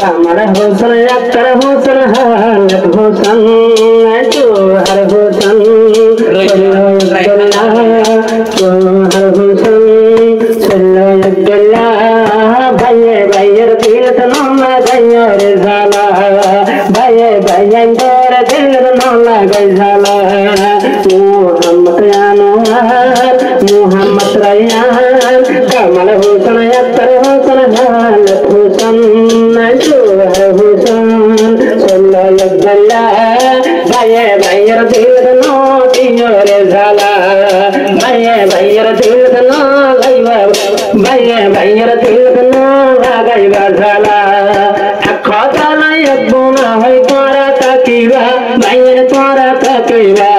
कमर हुसन अख्तर हुसन हालत हुसन जोहर हुसन जोहर हुसन सल्लो अब्दुल्लाह भैया भैया दिल तनों गयो रे जाला भैया भैया तोर दिल तनों गयो जाला मोहम्मद यानोर मोहम्मद रयान कमल हुसन अख्तर हुसन हालत हुसन जोहर हुसन सल्लो अब्दुल्लाह भैया भैया दिल तनों गयो रे जाला भैया भैया दिल तनों गयो भैया भैया दिल तनों गयो जाला खोदाला यबुना है तोरा तकीवा भैया तोरा तकीवा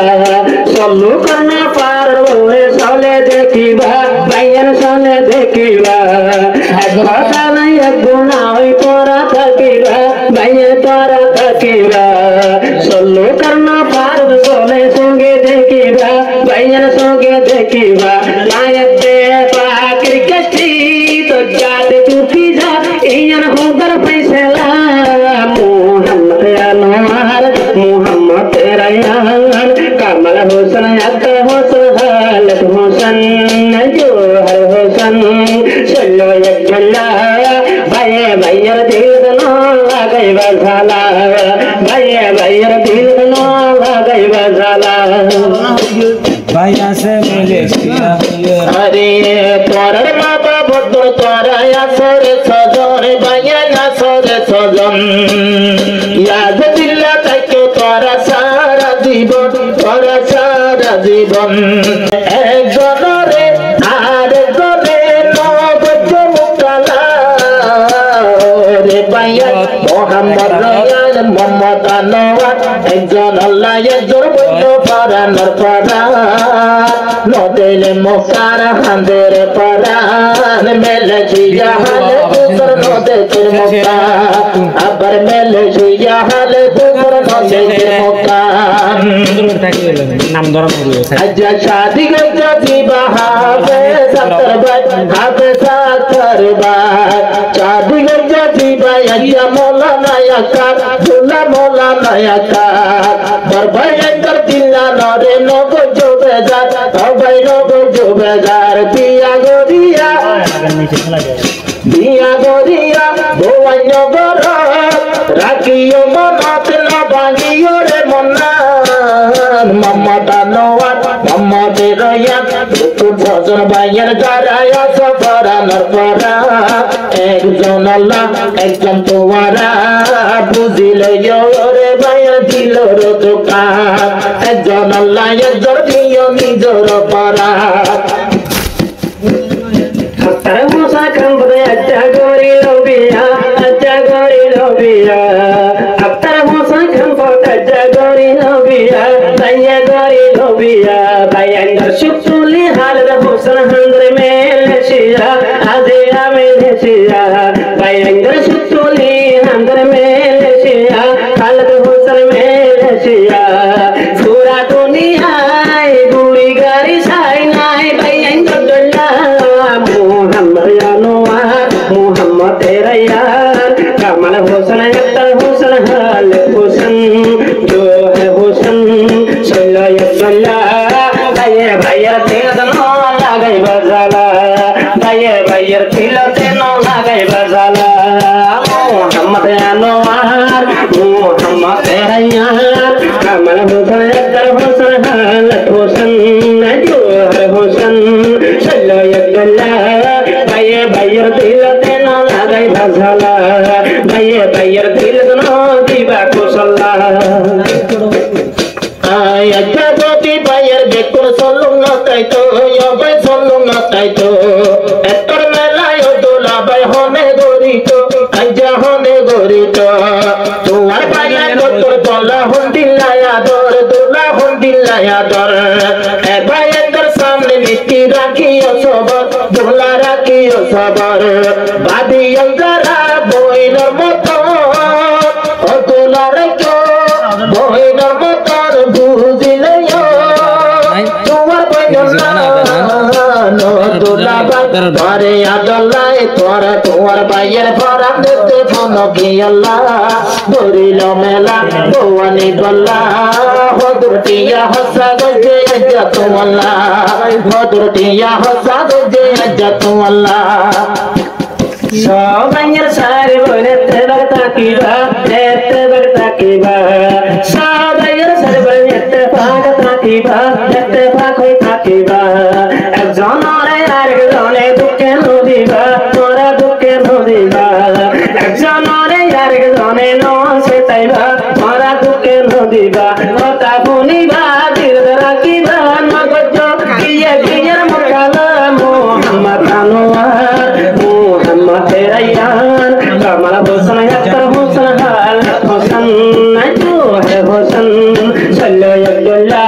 सल्लू करना पार होए सोले देखीवा भैया सोले देखीवा खोदाला यबुना है तोरा तकीवा भैया तोरा तकीवा सल्लू करना पार सोले संगे देखीवा भैया संगे देखीवा लायक दे पाकिर कष्टी तो जाते चुकी जा इयन होकर फैसला मोहम्मद यानोर मोहम्मद रयान कमल हुसन अख्तर हुसन हालत हुसन जोहर हुसन सल्लो अब्दुल्लाह भैया भैया दिल तनों गयो जाला भैया भैया दिल तनों गयो जाला भैया से मिले अरे तोर माँ बाबू तोरा यासर सजन भैया यासर सजन याद दिल्ला तक तोरा सारा जीवन एक जनरे आरे जने नबज मुकाला रे भैया मोहम्मद रयान मोहम्मद अनवर एक जन अल्लाह एक जन बंदो फरानर फरान नदेले मोकार हंदेर परान मेले जिया हाले दूसर नदे तेर मोकार अबर मेले जिया हाले दूसर नदे तेर मोकार नाम धरा अच्छा शादी गई हाफे सत्तर बार शादी गई अच्छा मौलाना याकार दूल्हा मौलाना याकार पर भाई कर दिल्ला नरे नगो जो बेजार भाई नगो जो बेजार पिया गोरिया भोवाई नगर राखियो मनत न भांगियो रे मन्नान मोहम्मद अनवर मोहम्मद रयान तुर भजन भाइयर गाराया सफरानर परा एकजन अल्लाह एकजन तोवारा बुझिले यो रे भाइयर दिलर दোকান एकजन अल्लाह एकजन दियो निजर परा अख्तर मुसा कंबरे अच्छा गोरी लोबिया अख्तर मुसा कंबरे अच्छा गोरी लोबिया भैया सुतुली हाल हुसन हंद्र में लसिया आजिया में लसिया भैया सुतुली हंद्र में लसिया हाल हुसन में लसिया पूरा दुनिया बुरी गाड़ी साई नाई भैया मोहम्मद यानोर मोहम्मद रयान कमल हुसन अख्तर हुसन हालत हुसन जोहर हुसन सल्लो अब्दुल्लाह भैया भैया दिल तनों गयो जाला भैया भैया दिल तनों गयो जाला मोहम्मद यानोर मोहम्मद रयान कमल हुसन अख्तर हुसन हालत हुसन जोहर हुसन सल्लो अब्दुल्लाह भैया भैया दिल तनों गयो जाला भैया भैया दिल तनों दीवा कुशला अच्छा गोपी भैया बेकुल सोलुम न ताइतो यो भाई सोलुम न ताइतो एतर मेला यो दोला भाई होने गोरीतो आजा होने गोरीतो तुआर भैया तोर दोला हुंडिलाया दर ए भाई अंदर सामने मिट्टी राखियो सबर दोला राखियो सबर बादी अंदरा बोइनर मतो ओ दोला रखो बोइनर मतो बुझिले यो तुआर भैया আরে আদল্লাহ তোরা তোমার ভাইয়ের ভরা দেখতে ফোন গিয়াল্লাহ ধরিল মেলা ভবানী গল্লা হদরটিয়া হসা গজে আজ্জাতুল্লাহ হদরটিয়া হসা গজে আজ্জাতুল্লাহ সবাইয়ের সারে বনে তেরা তাকিবা তেরা তাকিবা সবাইয়ের সারে বনে তেরা তাকিবা হই তাকিবা একজন আরেকজনে দুঃখে নদিবা তোরা দুঃখে নদিবা একজন আরেকজনে নসে তাইবা তোরা দুঃখে নদিবা কথা শুনিবা দিল রাখিবা মগজ কিয়ে কিয়ে মকালা মোহাম্মদ আনোয়ার तेरैयान कमल हुसन अख्तर हुसन हाल हुसन जो है हुसन सल्लो यल्ला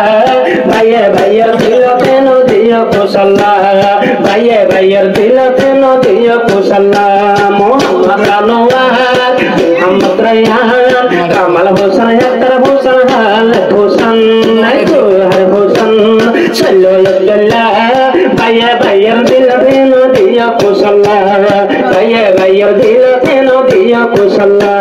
भाई भाई दिल तेनो दियो कुसल्ला भाई भाई दिल तेनो दियो कुसल्ला मोहम्मद अनवार मोहम्मद रैयान कमल हुसन अख्तर हुसन हाल हुसन जो है हुसन सल्लो यल्ला भाई भाई दिल तेनो दियो कुसल्ला ভাইয়ের দিল কেন দিয়া কুশল্লা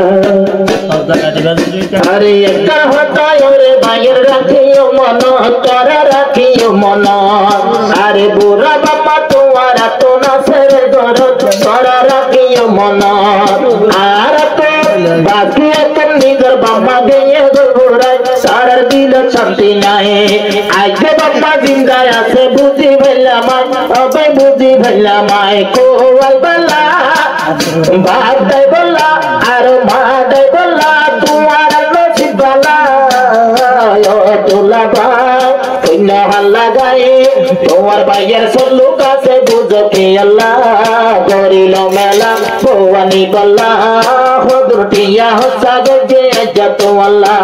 আরে একটা হতায় রে ভাইয়ের রাখিও মন তোরা রাখিও মন আরে বুড়া বাবা তোমার তো না সেরে ঘর তোরা রাখিও মন আর তো বাকি একটা নিজের বাবা গিয়ে ঘুরাই সারার দিল শান্তি নাই আজকে বাবা জিন্দায় আছে বুঝি ভেলাম অবে বুঝি ভেলাম কোয়াল বেলা বাপ দাই বললা আর মা দাই বললা তোমার নসিব বালা তোলা ভাই না হাল্লা গায়ে তোমার ভাইয়ের সল্লু কাছে বুঝো কে আল্লাহ গরিল মেলা ভবানী বল্লা হদরটিয়া হসা গজে আজ্জাতুল্লাহ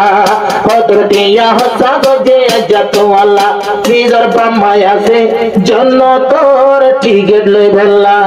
হদরটিয়া হসা গজে আজ্জাতুল্লাহ ফিজর ব্রহ্মায় আছে জন্নত তোর টিকেট লই বললা